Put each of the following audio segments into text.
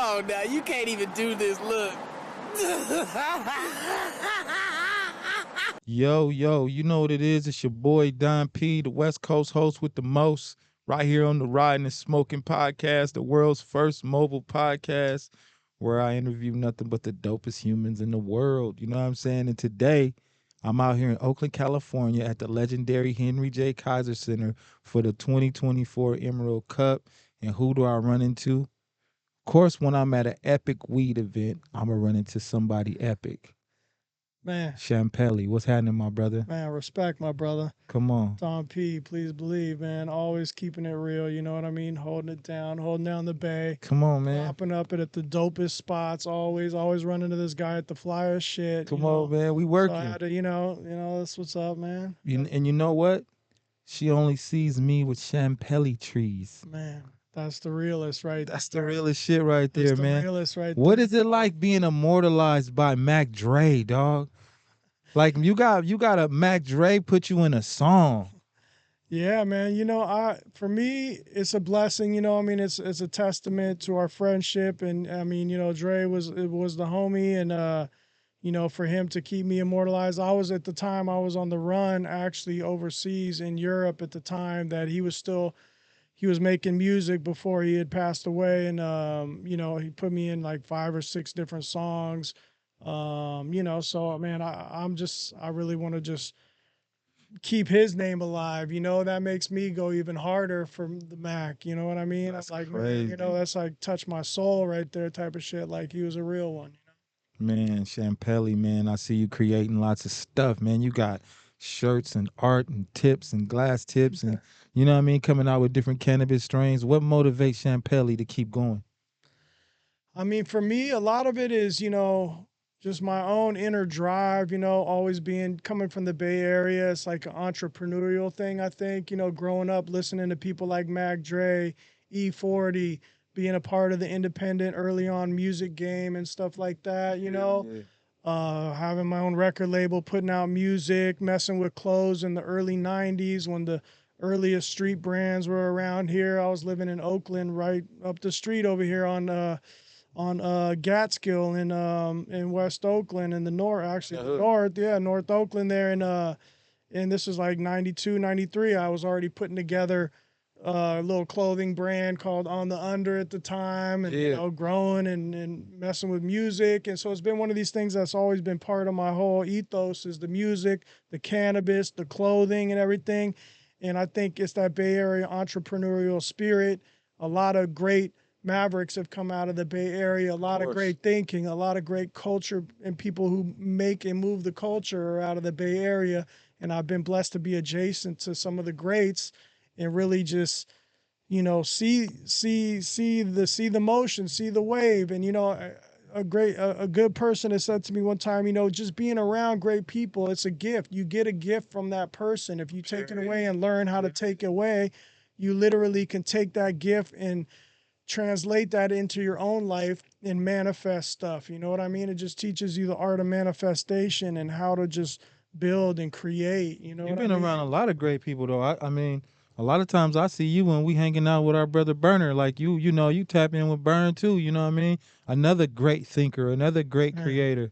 on now. You can't even do this. Look. Yo, you know what it is. It's your boy Don P, the West Coast host with the most, right here on the Riding and Smoking podcast, the world's first mobile podcast where I interview nothing but the dopest humans in the world. You know what I'm saying? And today, I'm out here in Oakland, California at the legendary Henry J. Kaiser Center for the 2024 Emerald Cup. And who do I run into? Of course, when I'm at an epic weed event, I'm going to run into somebody epic. Man, Champelli, what's happening, my brother? man, respect, my brother. Come on. Don P, please believe, man. Always keeping it real, you know what I mean? Holding it down, holding down the bay. Come on, man. Popping up it at the dopest spots, always running to this guy at the flyest shit. Come on, man. We working. So I had to, that's what's up, man. And you know what? She only sees me with Champelli trees. Man, that's the realest right That's the realest shit right there, That's man. the realest right What there. is it like being immortalized by Mac Dre, dog? Like you got a Mac Dre put you in a song. Yeah, man. For me, it's a blessing. It's a testament to our friendship, and I mean, Dre was the homie, and for him to keep me immortalized. I was on the run actually overseas in Europe at the time that he was making music before he had passed away, and he put me in like 5 or 6 different songs. So man, I really want to just keep his name alive. That makes me go even harder for the Mac. You know what I mean? That's like, crazy. that's like touch my soul right there type of shit. Like he was a real one. Man, Champelli, man, I see you creating lots of stuff, man. You got shirts and art and tips and glass tips and, you know what I mean, coming out with different cannabis strains. What motivates Champelli to keep going? I mean, for me, a lot of it is, just my own inner drive, always coming from the Bay Area. It's like an entrepreneurial thing, I think, growing up, listening to people like Mac Dre, E40, being a part of the independent early on music game and stuff like that, having my own record label, putting out music, messing with clothes in the early 90s when the earliest street brands were around here. I was living in Oakland, right up the street over here on Gatskill in West Oakland in the north, North Oakland there. And this is like 92, 93. I was already putting together a little clothing brand called On the Under at the time, and growing and messing with music. And so it's been one of these things that's always been part of my whole ethos is the music, the cannabis, the clothing and everything. And I think it's that Bay Area entrepreneurial spirit. A lot of great Mavericks have come out of the Bay Area, a lot of great thinking, a lot of great culture, and people who make and move the culture are out of the Bay Area. And I've been blessed to be adjacent to some of the greats and really just, see the motion, see the wave. And, a good person has said to me one time, just being around great people, it's a gift. You get a gift from that person. If you take it away and learn how to take it away, you literally can take that gift and translate that into your own life and manifest stuff. You know what I mean? It just teaches you the art of manifestation and how to just build and create. You've been around a lot of great people, though. I mean, a lot of times I see you when we hanging out with our brother Burner. Like you tap in with Burn too. You know what I mean? Another great thinker, another great creator.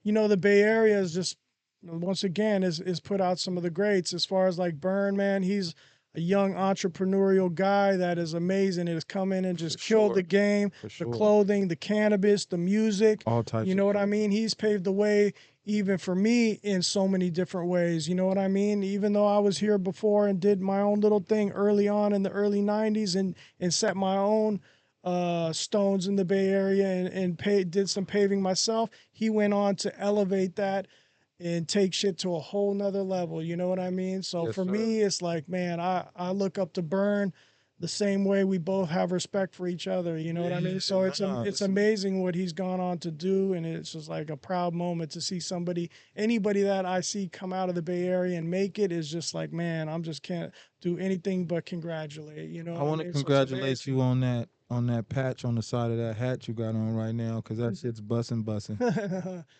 The Bay Area is just, once again, is put out some of the greats. As far as like Burn, man, he's a young entrepreneurial guy that is amazing. It has come in and just killed the game, the clothing, the cannabis, the music. All types. You know what I mean? He's paved the way even for me in so many different ways. You know what I mean? Even though I was here before and did my own little thing early on in the early 90s and set my own stones in the Bay Area and did some paving myself, he went on to elevate that and take shit to a whole nother level. You know what I mean? So for me, it's like, man, I look up to Burn the same way we both have respect for each other. You know what I mean? So it's amazing what he's gone on to do. And it's just like a proud moment to see anybody that I see come out of the Bay Area and make it is just like, man, can't do anything but congratulate, I want to congratulate you on that patch on the side of that hat you got on right now, because that shit's bussin'.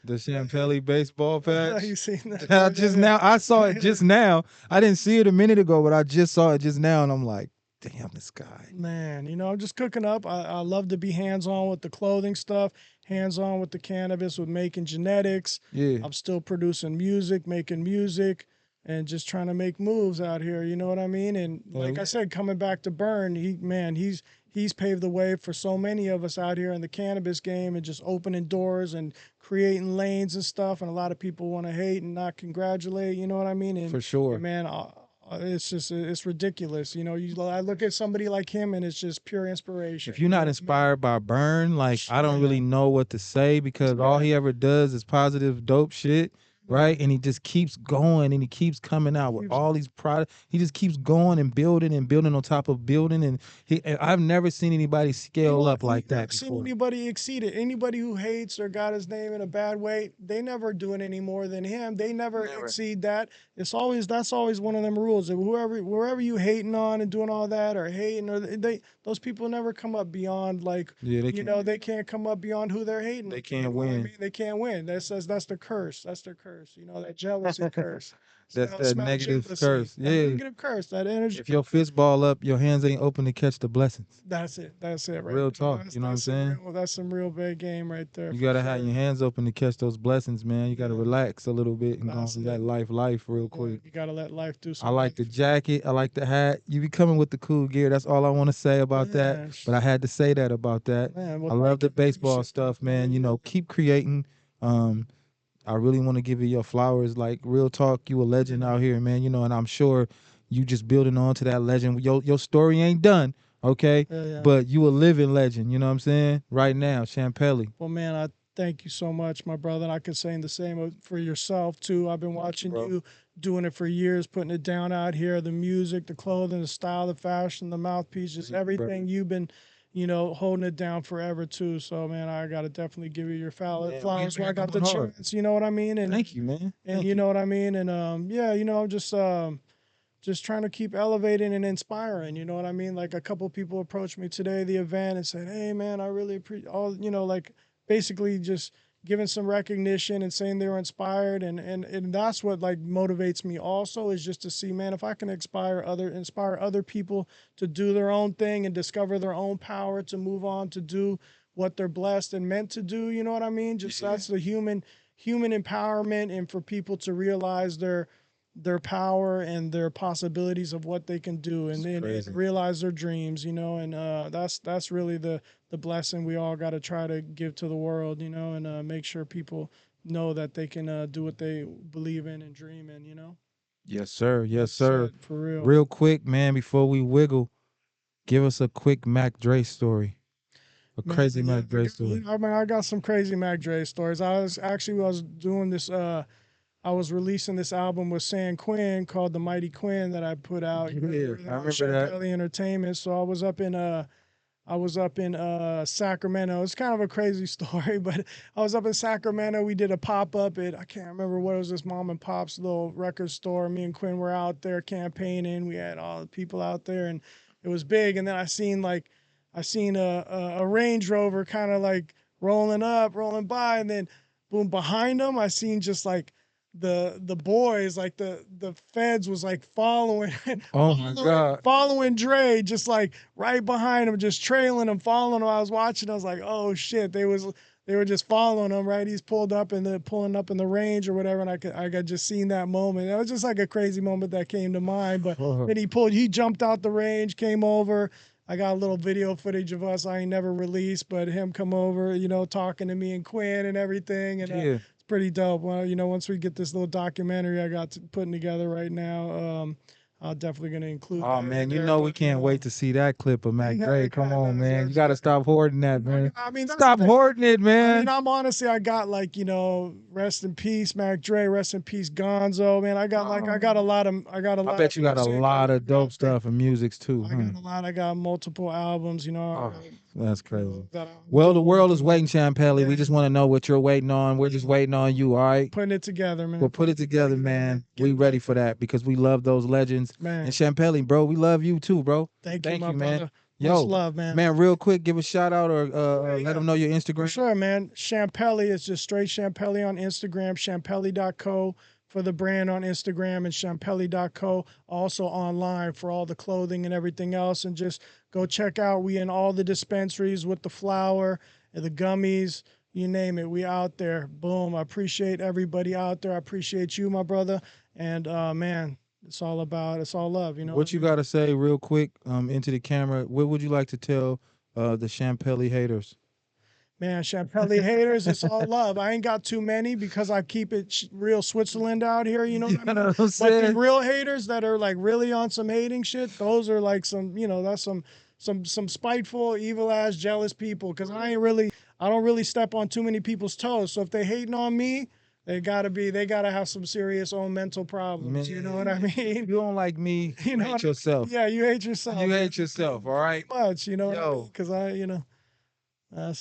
The Champelli baseball patch. You seen that? I saw it just now. I didn't see it a minute ago, but I just saw it just now, and I'm like, damn, this guy. Man, I'm just cooking up. I love to be hands-on with the clothing stuff, hands-on with the cannabis, with making genetics. Yeah. I'm still producing music, making music, and just trying to make moves out here. You know what I mean? And like I said, coming back to Burn, he's paved the way for so many of us out here in the cannabis game and just opening doors and creating lanes and stuff. And a lot of people want to hate and not congratulate. You know what I mean? And, For sure. and man, it's ridiculous. I look at somebody like him and it's just pure inspiration. If you're not inspired by Burn, like I don't really know what to say, because all he ever does is positive, dope shit. Right. And he just keeps going and he keeps coming out with all these products. He just keeps going and building on top of building. And I've never seen anybody scale up like that before. Seen anybody exceed it. Anybody who hates or got his name in a bad way, they never do it any more than him. They never exceed that. That's always one of them rules. That wherever you hating on and doing all that or hating, or those people never come up beyond they can't come up beyond who they're hating. They can't win. They can't win. That's the curse. That's their curse. That jealousy curse. That's that negative curse. That negative curse. That energy. If your fist ball up, your hands ain't open to catch the blessings. That's it. Right. Real talk. You know what I'm saying? That's some real big game right there. You gotta have your hands open to catch those blessings, man. You gotta relax a little bit and go let life real quick. You gotta let life do something. I like the jacket. I like the hat. You be coming with the cool gear. That's all I want to say about that. But I had to say that about that. Man, I love the baseball stuff, man. Keep creating. I really want to give you your flowers. Like, real talk, you a legend out here, man. And I'm sure you just building on to that legend. Your story ain't done, okay? Yeah. But you a living legend, you know what I'm saying? Right now, Champelli. Well, man, I thank you so much, my brother. And I could say the same for yourself, too. I've been watching you doing it for years, putting it down out here, the music, the clothing, the style, the fashion, the mouthpieces, everything you've been holding it down forever too. So, man, I got to definitely give you your flowers when I got the chance. You know what I mean? And thank you, man. And you know what I mean? And I'm just trying to keep elevating and inspiring. You know what I mean? Like, a couple people approached me today, the event, and said, "Hey, man, I really appreciate all." Like, basically just giving some recognition and saying they were inspired, and that's what like motivates me also, is just to see, man, if I can inspire other people to do their own thing and discover their own power, to move on, to do what they're blessed and meant to do. You know what I mean? Just that's the human empowerment, and for people to realize their power and their possibilities of what they can do, and realize their dreams, and that's really the blessing we all got to try to give to the world, and make sure people know that they can do what they believe in and dream in, Yes, sir. Yes, sir. For real. Real quick, man, before we wiggle, give us a quick Mac Dre story. Crazy Mac Dre story. I mean, I got some crazy Mac Dre stories. I was doing this, I was releasing this album with San Quinn called The Mighty Quinn that I put out. Yeah, I remember Champelli that. Entertainment. So I was up in Sacramento. It's kind of a crazy story, but I was up in Sacramento. We did a pop-up at, I can't remember what it was, this mom and pop's little record store. Me and Quinn were out there campaigning. We had all the people out there, and it was big. And then I seen a Range Rover kind of like rolling by, and then boom, behind them, I seen just like the boys, like the feds was like following following Dre, just like right behind him, just trailing him, following him. I was watching, I was like, oh shit, they were just following him, right? He's pulling up in the range or whatever, and I got just seen that moment. It was just like a crazy moment that came to mind. But then he jumped out the range, came over. I got a little video footage of us I ain't never released, but him come over, talking to me and Quinn and everything, and it's pretty dope. Well, once we get this little documentary I got putting together right now, I'm definitely gonna include. Oh man, we can't wait to see that clip of Mac Dre. Come on, man, you gotta stop hoarding that, man. I mean, stop hoarding it, man. I got like, rest in peace Mac Dre, rest in peace Gonzo, man. I got a lot. I bet you got a lot of dope stuff and musics too. I got a lot. I got multiple albums, That's crazy. Well, the world is waiting, Champelli. We just want to know what you're waiting on. We're just waiting on you, all right? Putting it together, man. We'll put it together, man. We ready for that because we love those legends. Man. And Champelli, bro, we love you too, bro. Thank you, man. Brother. Yo, much love, man. Man, real quick, give a shout out or let them know your Instagram. Sure, man. Champelli is just straight Champelli on Instagram, champelli.co. for the brand on Instagram and champelli.co, also online for all the clothing and everything else. And just go check out. We in all the dispensaries with the flour and the gummies, you name it. We out there. Boom. I appreciate everybody out there. I appreciate you, my brother. And man, it's all love, you know. What you got to say real quick into the camera? What would you like to tell the Champelli haters? Man, Champelli haters, it's all love. I ain't got too many because I keep it real Switzerland out here, you know what I mean? What I'm But the saying? real haters that are like really on some hating shit, those are like some, you know, that's some spiteful, evil ass, jealous people. Cause I don't really step on too many people's toes. So if they hating on me, they gotta have some serious own mental problems. Man, you know what I mean? If you don't like me, You know hate what I mean? yourself. Yeah, you hate yourself. You hate yourself, all right? Much, you know what I Yo. mean? Cause that's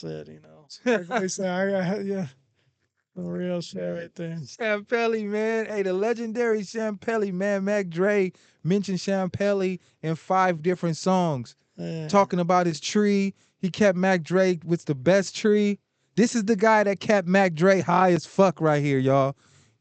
it, you know. Like I say, yeah, some real shit right there. Champelli, man. Hey, the legendary Champelli, man. Mac Dre mentioned Champelli in 5 different songs. Yeah. Talking about his tree. He kept Mac Dre with the best tree. This is the guy that kept Mac Dre high as fuck right here, y'all.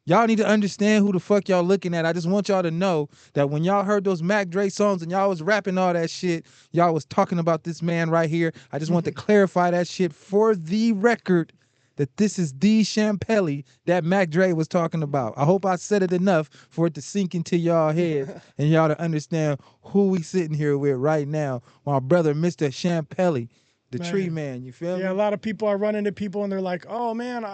Y'all need to understand who the fuck y'all looking at. I just want y'all to know that when y'all heard those Mac Dre songs and y'all was rapping all that shit, y'all was talking about this man right here. I just want to clarify that shit for the record that this is the Champelli that Mac Dre was talking about. I hope I said it enough for it to sink into y'all head and y'all to understand who we sitting here with right now. My brother, Mr. Champelli, the tree man. You feel me? Yeah, a lot of people are running to people and they're like, oh man,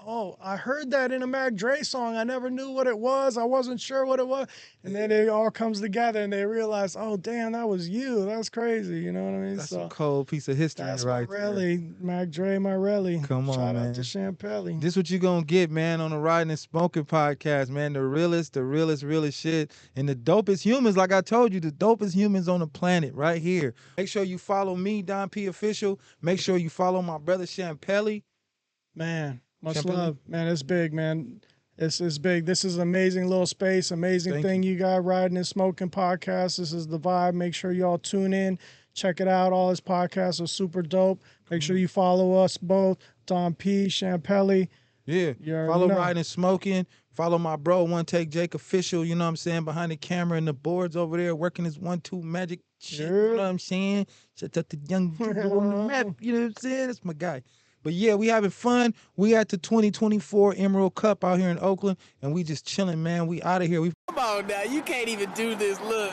I heard that in a Mac Dre song. I never knew what it was. I wasn't sure what it was. And then it all comes together and they realize, oh damn, that was you. That's crazy. You know what I mean? That's a cold piece of history right there. Mac Dre, my Relly. Come on, Shout man. out to Champelli. This what you gonna get, man, on the Riding and Smoking podcast, man. The realest shit. And the dopest humans, like I told you, the dopest humans on the planet right here. Make sure you follow me, Don P Official. Make sure you follow my brother Champelli. Man, much love. Man, it's big, man. It's big. This is an amazing little space, amazing thing you got, Riding and Smoking podcast. This is the vibe. Make sure y'all tune in. Check it out. All his podcasts are super dope. Make sure you follow us both, Don P, Champelli. Yeah, follow Riding and Smoking. Follow my bro, One Take Jake Official, you know what I'm saying, behind the camera and the boards over there, working his 1-2 magic shit, you know what I'm saying? Shout out to young people on the map, you know what I'm saying? That's my guy. But yeah, we having fun. We at the 2024 Emerald Cup out here in Oakland, and we just chilling, man. We out of here. Come on now, you can't even do this. Look.